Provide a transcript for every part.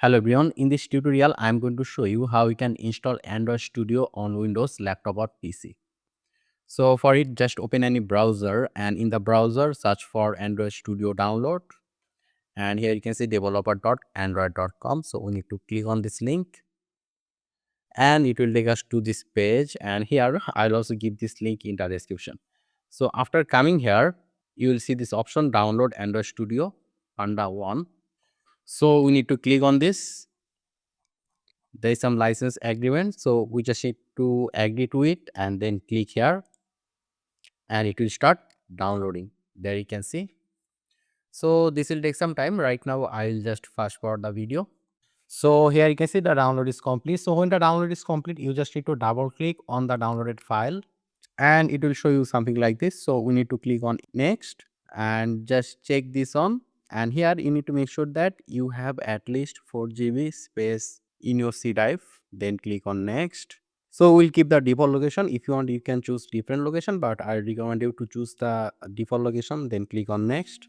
Hello everyone, in this tutorial I am going to show you how you can install Android Studio on Windows laptop or PC. So for it, just open any browser and in the browser search for Android Studio download, and here you can see developer.android.com. So we need to click on this link and it will take us to this page, and here I'll also give this link in the description. So after coming here, you will see this option download Android Studio under one. So we need to click on this. There is some license agreement, so we just need to agree to it and then click here and it will start downloading. There you can see. So this will take some time. Right now I'll just fast forward the video. So here you can see the download is complete. So when the download is complete, you just need to double click on the downloaded file and it will show you something like this. So we need to click on next and just check this on, and here you need to make sure that you have at least 4 GB space in your C drive. Then click on next. So we'll keep the default location. If you want, you can choose different location, but I recommend you to choose the default location. Then click on next.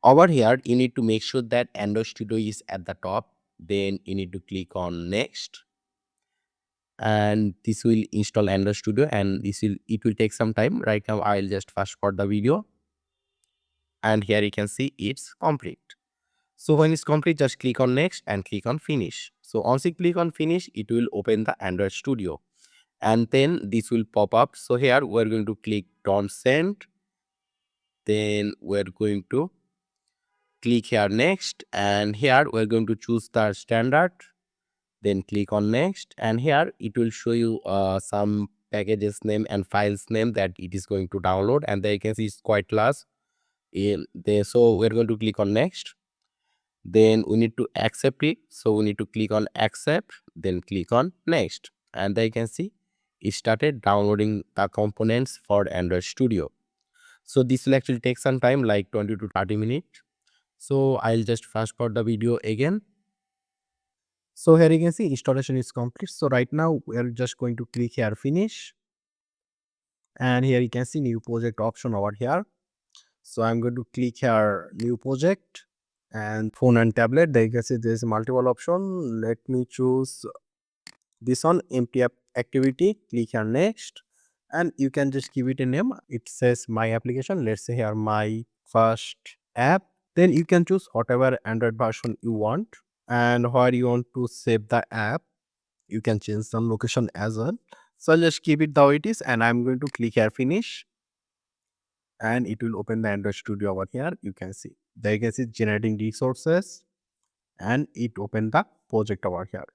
Over here you need to make sure that Android Studio is at the top. Then you need to click on next, and this will install Android Studio, and it will take some time. Right now I'll just fast forward the video, and here you can see it's complete. So when it's complete, just click on next and click on finish. So once you click on finish, it will open the Android Studio and then this will pop up. So here we're going to click don't send, then we're going to click here next, and here we're going to choose the standard, then click on next, and here it will show you some packages name and files name that it is going to download, and there you can see it's quite large in there. So we're going to click on next, then we need to accept it. So we need to click on accept, then click on next, and there you can see it started downloading the components for Android Studio. So this will actually take some time, like 20 to 30 minutes. So I'll just fast forward the video again. So here you can see installation is complete. So right now we're just going to click here finish, and here you can see new project option over here. So I'm going to click here new project, and phone and tablet, there you can see there's multiple option. Let me choose this one, empty app activity. Click here next, and you can just give it a name. It says my application. Let's say here my first app. Then you can choose whatever Android version you want, and where you want to save the app. You can change some location as well. So I'll just keep it how it is, and I'm going to click here finish, and it will open the Android Studio over here. You can see there you can see generating resources, and it opened the project over here.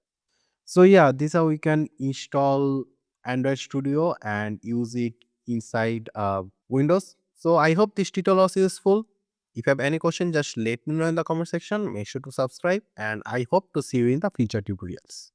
So yeah, this is how we can install Android Studio and use it inside Windows. So I hope this tutorial was useful. If you have any question, just let me know in the comment section. Make sure to subscribe, and I hope to see you in the future tutorials.